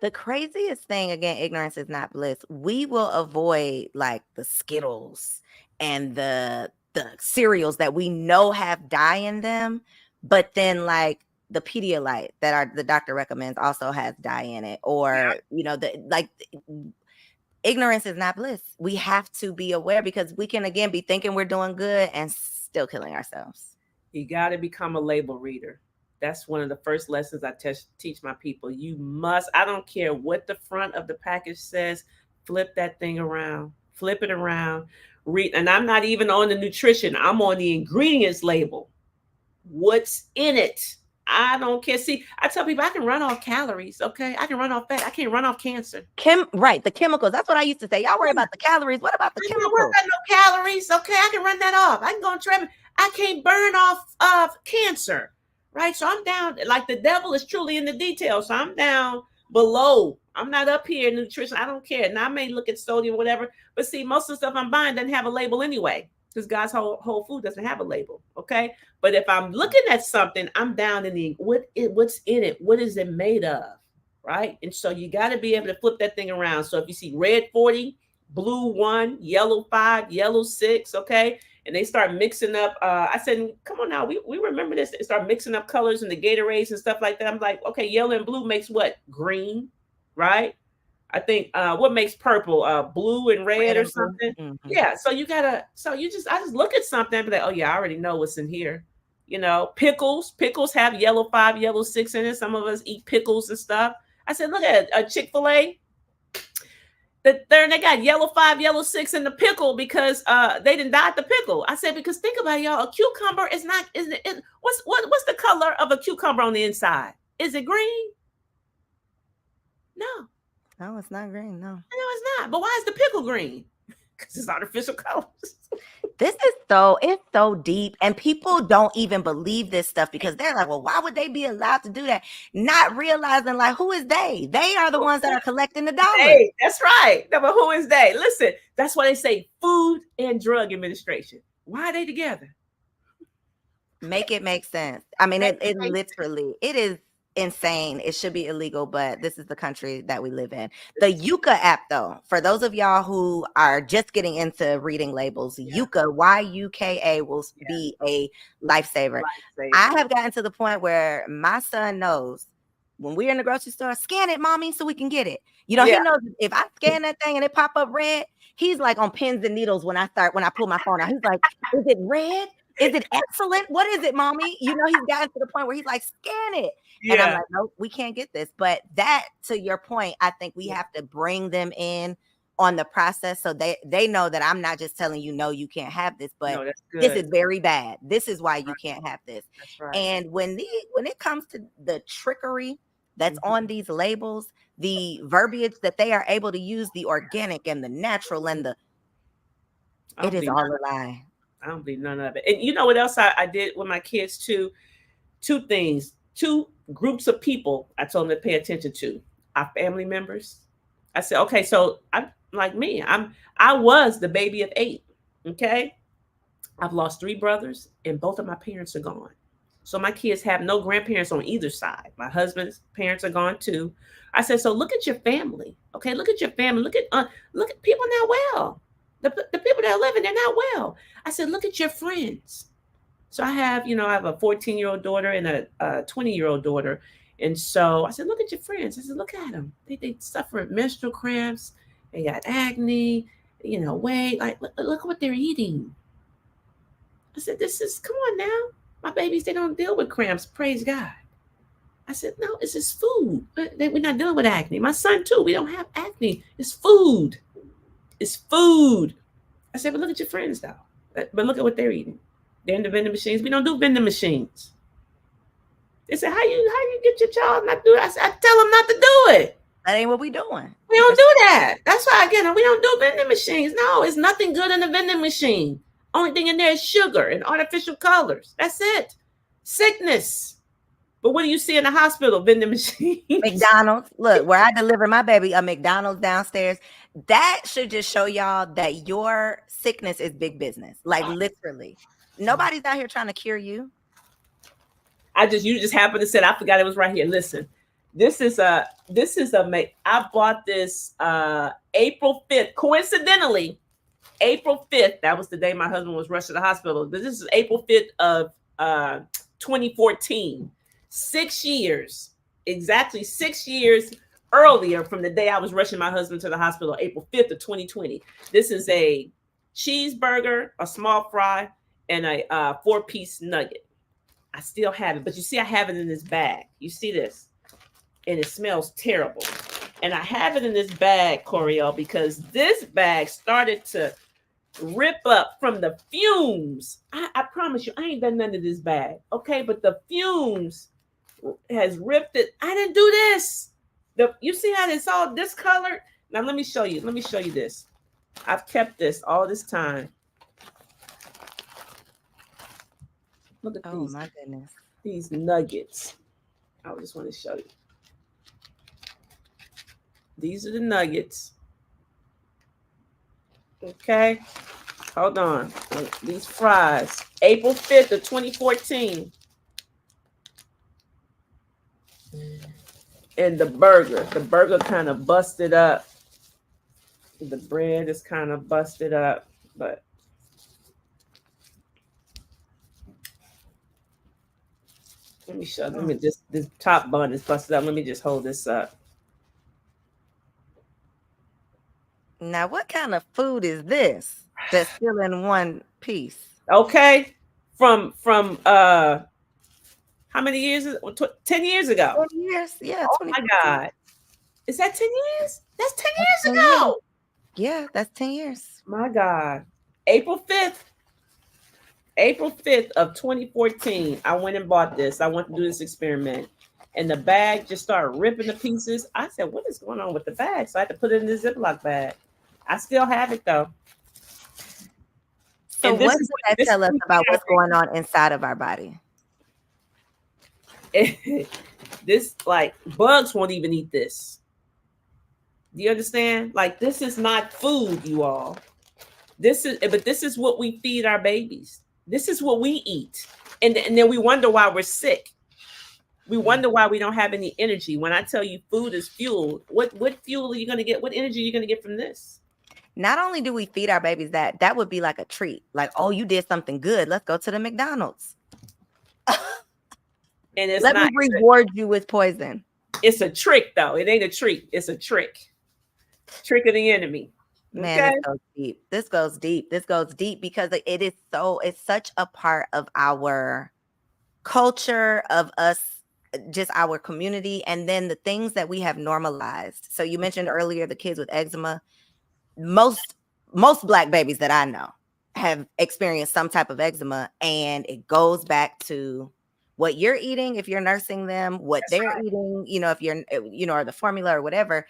The craziest thing, again, ignorance is not bliss. We will avoid like the Skittles and the cereals that we know have dye in them, but then like the Pedialyte that the doctor recommends also has dye in it, or ignorance is not bliss. We have to be aware, because we can again be thinking we're doing good and still killing ourselves. You got to become a label reader. That's one of the first lessons I teach my people. You must, I don't care what the front of the package says, flip that thing around, flip it around, read. And I'm not even on the nutrition. I'm on the ingredients label. What's in it? I don't care. See, I tell people I can run off calories. Okay. I can run off fat. I can't run off cancer. Right. The chemicals. That's what I used to say. Y'all worry about the calories. What about the chemicals? I don't got no calories. Okay. I can run that off. I can go on treadmill. I can't burn off cancer. Right. So I'm down. Like, the devil is truly in the details. So I'm down below. I'm not up here in nutrition. I don't care. Now I may look at sodium, whatever. But see, most of the stuff I'm buying doesn't have a label anyway, because God's whole food doesn't have a label. Okay. But if I'm looking at something, I'm down in the what's in it? What is it made of? Right. And so you got to be able to flip that thing around. So if you see red 40, blue 1, yellow 5, yellow 6, okay. and they start mixing up. I said, come on now, we remember this. They start mixing up colors in the Gatorades and stuff like that. I'm like, okay, yellow and blue makes what? Green, right? I think what makes purple? Blue and red or something. Mm-hmm. Yeah. So I just look at something and be like, oh yeah, I already know what's in here. You know, pickles have yellow 5, yellow 6 in it. Some of us eat pickles and stuff. I said, look at a Chick-fil-A. They got yellow 5, yellow 6 in the pickle because they didn't dye the pickle. I said, because think about it, y'all, a cucumber is not, what's the color of a cucumber on the inside? Is it green? No. No, it's not green. No, it's not. But why is the pickle green? Because it's artificial colors. It's so deep, and people don't even believe this stuff because they're like, well, why would they be allowed to do that? Not realizing, like, who is they? They are the ones that are collecting the dollars. Hey, that's right. No, but who is they? Listen, that's why they say Food and Drug Administration. Why are they together? Make it make sense. I mean, it literally, it is insane. It should be illegal, but this is the country that we live in. The Yuka app, though, for those of y'all who are just getting into reading labels, Yuka, Y-U-K-A, will be a lifesaver. I have gotten to the point where my son knows when we're in the grocery store, scan it, mommy, so we can get it. You know, he knows if I scan that thing and it pop up red, he's like on pins and needles when I pull my phone out. He's like, is it red? Is it excellent? What is it, mommy? You know, he's gotten to the point where he's like, scan it. Yeah. And I'm like, no, we can't get this. But that, to your point, I think we have to bring them in on the process so they know that I'm not just telling you, no, you can't have this, but this is very bad. This is why you can't have this. That's right. And when it comes to the trickery that's on these labels, the verbiage that they are able to use, the organic and the natural and it is all a lie. I don't believe none of it. And you know what else I did with my kids too? 2 things, 2 groups of people I told them to pay attention to. Our family members. I said, okay, so I'm like me. I was the baby of 8. Okay. I've lost 3 brothers and both of my parents are gone. So my kids have no grandparents on either side. My husband's parents are gone too. I said, so look at your family. Okay, look at your family. Look at people not well. The people that are living, they're not well. I said, look at your friends. So I have a 14-year-old daughter and a 20-year-old daughter. And so I said, look at your friends. I said, look at them. They suffer menstrual cramps. They got acne, weight. Like, look what they're eating. I said, come on now. My babies, they don't deal with cramps. Praise God. I said, no, it's just food. We're not dealing with acne. My son too. We don't have acne. It's food. It's food. I said, but look at your friends though. But look at what they're eating. They're in the vending machines. We don't do vending machines. They said, how you get your child not to do it? I said, I tell them not to do it. That ain't what we doing. We don't do that. That's why we don't do vending machines. No, it's nothing good in the vending machine. Only thing in there is sugar and artificial colors. That's it. Sickness. But what do you see in the hospital? Vending machines. McDonald's. Look, where I deliver my baby, a McDonald's downstairs. That should just show y'all that your sickness is big business. Like literally. Nobody's out here trying to cure you. You just happened to say, I forgot it was right here. Listen, I bought this April 5th. Coincidentally, April 5th. That was the day my husband was rushed to the hospital. But this is April 5th of 2014. 6 years, exactly 6 years earlier from the day I was rushing my husband to the hospital, April 5th of 2020. This is a cheeseburger, a small fry, and a 4-piece nugget. I still have it, but you see I have it in this bag. You see this? And it smells terrible. And I have it in this bag, Coriel, because this bag started to rip up from the fumes. I promise you, I ain't done none of this bag. Okay, but the fumes has ripped it. I didn't do this. You see how it's all discolored? Now let me show you. Let me show you this. I've kept this all this time. Look at these. Oh my goodness. These nuggets. I just want to show you. These are the nuggets. Okay. Hold on. These fries. April 5th of 2014. And the burger kind of busted up. The bread is kind of busted up, but Let me show. Let me just, this top bun is busted up. Let me just hold this up. Now, what kind of food is this that's still in one piece? Okay, from how many years? 10 years ago. 20 years? Yeah, Oh 20. my God, is that 10 years? That's 10 That's years 10 years. ago. Yeah, that's 10 years. My God, April 5th. April 5th of 2014, I went and bought this. I went to do this experiment. And the bag just started ripping to pieces. I said, what is going on with the bag? So I had to put it in the Ziploc bag. I still have it though. So And what does that tell us about what's going on inside of our body? This, like, bugs won't even eat this. Do you understand? Like, this is not food, you all. This is what we feed our babies. This is what we eat. And then we wonder why we're sick. We wonder why we don't have any energy. When I tell you food is fuel, what fuel are you going to get? What energy are you going to get from this? Not only do we feed our babies that would be like a treat. Like, oh, you did something good. Let's go to the McDonald's. And it's Let me reward you with poison. It's a trick, though. It ain't a treat. It's a trick. Trick of the enemy. Man, okay. This goes deep. This goes deep. This goes deep because it's such a part of our culture, of us, just our community, and then the things that we have normalized. So you mentioned earlier the kids with eczema. Most Black babies that I know have experienced some type of eczema, and it goes back to what you're eating if you're nursing them, what they're eating, if you're, or the formula or whatever.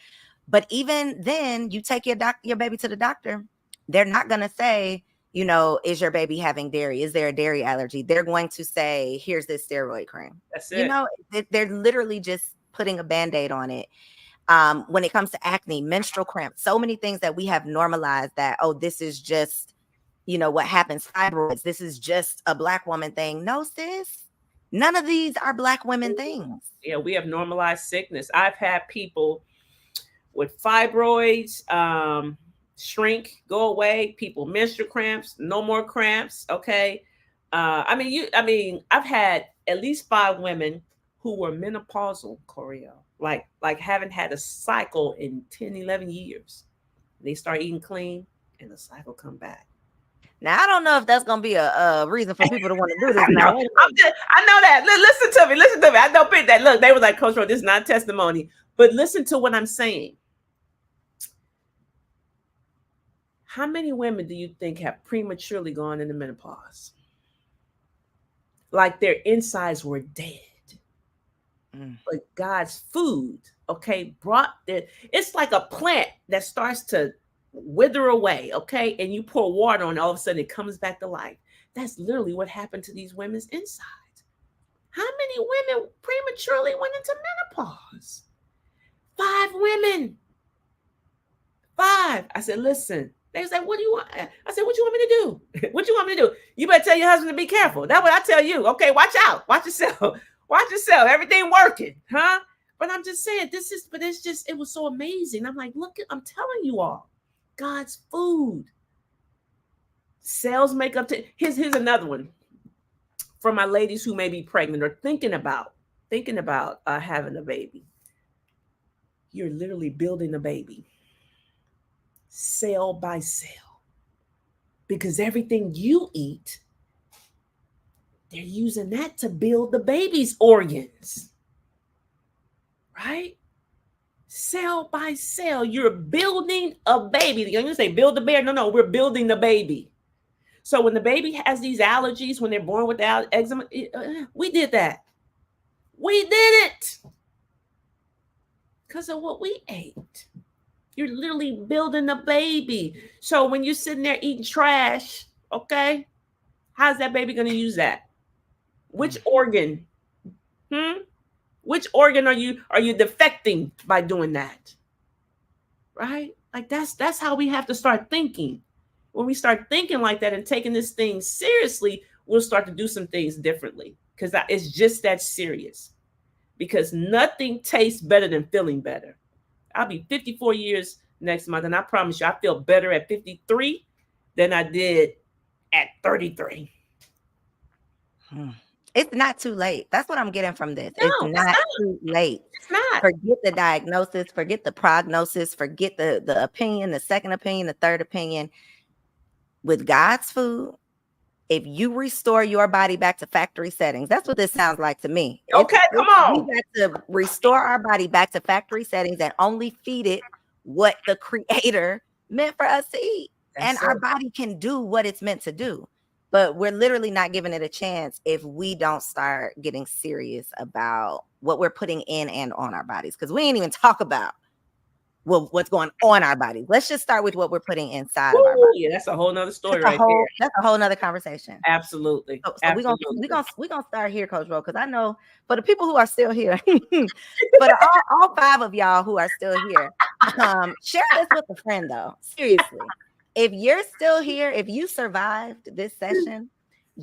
But even then, you take your baby to the doctor, they're not going to say, is your baby having dairy? Is there a dairy allergy? They're going to say, here's this steroid cream. That's it. They're literally just putting a Band-Aid on it. When it comes to acne, menstrual cramps, so many things that we have normalized that, oh, this is just, what happens, fibroids, this is just a Black woman thing. No, sis, none of these are Black women things. Yeah, we have normalized sickness. I've had people with fibroids shrink, go away, people menstrual cramps, no more cramps. Okay. I've had at least 5 women who were menopausal, Coriel, like haven't had a cycle in 10, 11 years. They start eating clean and the cycle come back. Now, I don't know if that's going to be a reason for people to want to do this. Now, I know that. Listen to me. I don't think that. Look, they were like, Coach Ro, this is not testimony. But listen to what I'm saying. How many women do you think have prematurely gone into menopause? Like their insides were dead. But God's food, okay, it's like a plant that starts to wither away, okay? And you pour water on it, all of a sudden it comes back to life. That's literally what happened to these women's insides. How many women prematurely went into menopause? 5 women. 5. I said, listen. They said, what do you want? I said, what you want me to do? What you want me to do? You better tell your husband to be careful. That's what I tell you. Okay, watch out. Watch yourself. Watch yourself. Everything working, huh? But I'm just saying, it was so amazing. I'm like, look, I'm telling you all, God's food. Cells make up to, here's another one for my ladies who may be pregnant or thinking about having a baby. You're literally building a baby. Cell by cell, because everything you eat, they're using that to build the baby's organs, right? Cell by cell, you're building a baby. You're going to say build the bear. No, we're building the baby. So when the baby has these allergies, when they're born with eczema, we did that. We did it because of what we ate. You're literally building a baby. So when you're sitting there eating trash, okay, how's that baby going to use that? Which organ? Which organ are you defecting by doing that? Right? Like that's how we have to start thinking. When we start thinking like that and taking this thing seriously, we'll start to do some things differently, because it's just that serious. Because nothing tastes better than feeling better. I'll be 54 years next month, and I promise you, I feel better at 53 than I did at 33. It's not too late. That's what I'm getting from this. It's No, it's not not. too late. It's not. Forget the diagnosis, forget the prognosis, forget the opinion, the second opinion, the third opinion. With God's food, if you restore your body back to factory settings, that's what this sounds like to me. Okay, come We on. got to restore our body back to factory settings and only feed it what the creator meant for us to eat. And our body can do what it's meant to do. But we're literally not giving it a chance if we don't start getting serious about what we're putting in and on our bodies. Because we ain't even talk about what's going on our bodies. Let's just start with what we're putting inside of our body. Yeah, that's a whole nother story That's a whole nother conversation. Absolutely. So Absolutely. we're gonna start here, Coach Ro, because I know for the people who are still here, but all 5 of y'all who are still here, share this with a friend though. Seriously, if you're still here, if you survived this session,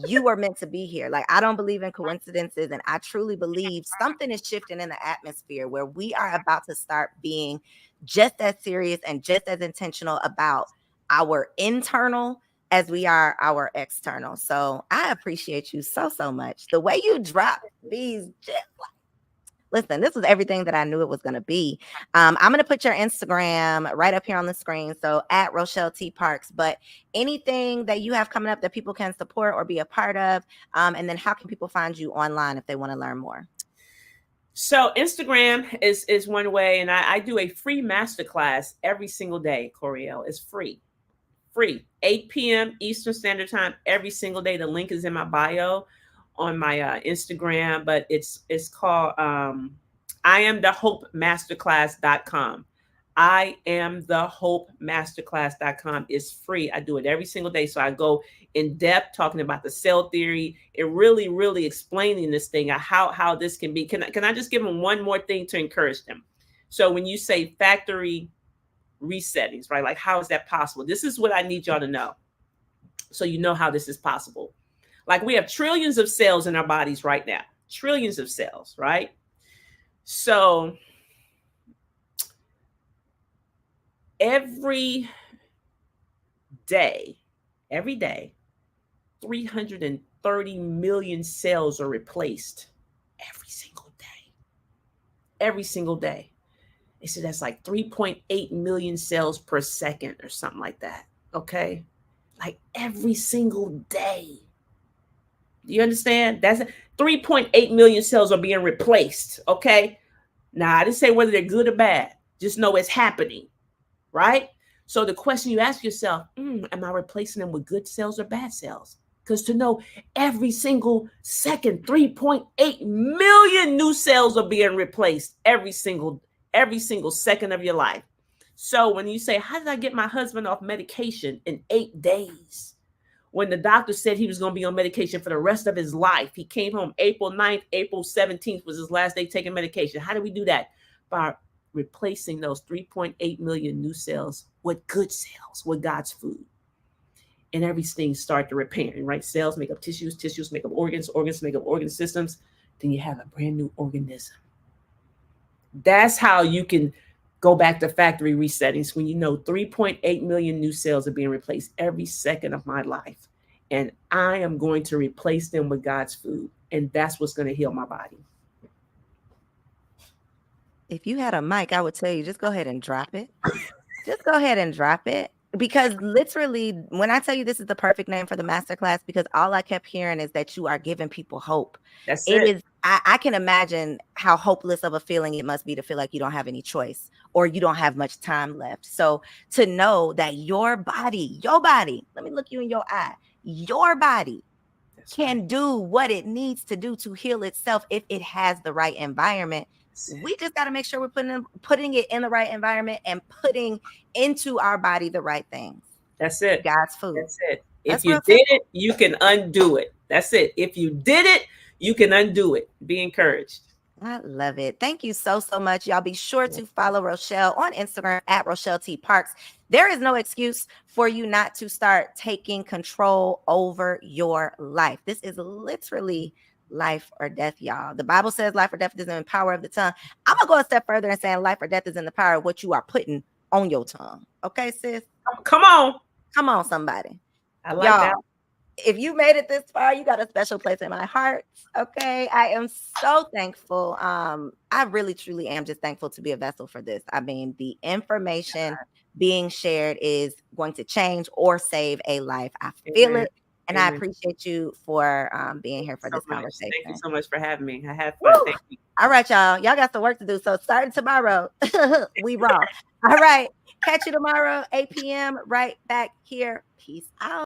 you are meant to be here. Like, I don't believe in coincidences, and I truly believe something is shifting in the atmosphere where we are about to start being just as serious and just as intentional about our internal as we are our external. So I appreciate you so much. The way you drop these gems. Listen, this was everything that I knew it was going to be. I'm going to put your Instagram right up here on the screen. So at Rochelle T. Parks, but anything that you have coming up that people can support or be a part of. And then how can people find you online if they want to learn more? So Instagram is one way. And I do a free masterclass every single day, Coriel. It's free. 8 p.m. Eastern Standard Time every single day. The link is in my bio on my Instagram, but it's called IamTheHopeMasterclass.com. IamTheHopeMasterclass.com is free. I do it every single day. So I go in depth talking about the cell theory and really explaining this thing, how this can be. Can I just give them one more thing to encourage them? So when you say factory resettings, right? Like, how is that possible? This is what I need y'all to know. So you know how this is possible. Like, we have trillions of cells in our bodies right now, trillions of cells, right? So every day, 330 million cells are replaced every single day. They said that's like 3.8 million cells per second or something like that. Okay. Like every single day. Do you understand? That's 3.8 million cells are being replaced. Okay. Now, I didn't say whether they're good or bad. Just know it's happening. Right. So the question you ask yourself, am I replacing them with good cells or bad cells? Because to know every single second, 3.8 million new cells are being replaced every single second of your life. So when you say, how did I get my husband off medication in 8 days? When the doctor said he was going to be on medication for the rest of his life, he came home April 9th, April 17th was his last day taking medication. How do we do that? By replacing those 3.8 million new cells with good cells, with God's food. And everything starts to repair, right? Cells make up tissues, tissues make up organs, organs make up organ systems. Then you have a brand new organism. That's how you can go back to factory resettings when you know 3.8 million new cells are being replaced every second of my life. And I am going to replace them with God's food. And that's what's going to heal my body. If you had a mic, I would tell you, just go ahead and drop it. Just go ahead and drop it. Because literally, when I tell you this is the perfect name for the masterclass, because all I kept hearing is that you are giving people hope. That's it. I can imagine how hopeless of a feeling it must be to feel like you don't have any choice or you don't have much time left. So to know that your body, let me look you in your eye, your body can do what it needs to do to heal itself if it has the right environment. We just got to make sure we're putting it in the right environment and putting into our body the right things. That's it. God's food. That's it. If you did it, you can undo it. That's it. If you did it, you can undo it. Be encouraged. I love it. Thank you so much. Y'all be sure to follow Rochelle on Instagram at Rochelle T. Parks. There is no excuse for you not to start taking control over your life. This is literally life or death, y'all. The Bible says life or death is in the power of the tongue. I'm gonna go a step further and saying life or death is in the power of what you are putting on your tongue. Okay, sis? Come on, somebody. I like that. if you made it this far, you got a special place in my heart. Okay. I am so thankful. I really truly am just thankful to be a vessel for this. I mean, the information being shared is going to change or save a life. I feel Amen. it. And I Amen. appreciate you for being Thank here you for so this much. Thank you conversation. so much for having me. I had fun. Woo! Thank you. All right, y'all. Y'all got some work to do. So starting tomorrow, we raw. All right. Catch you tomorrow, 8 p.m. right back here. Peace out.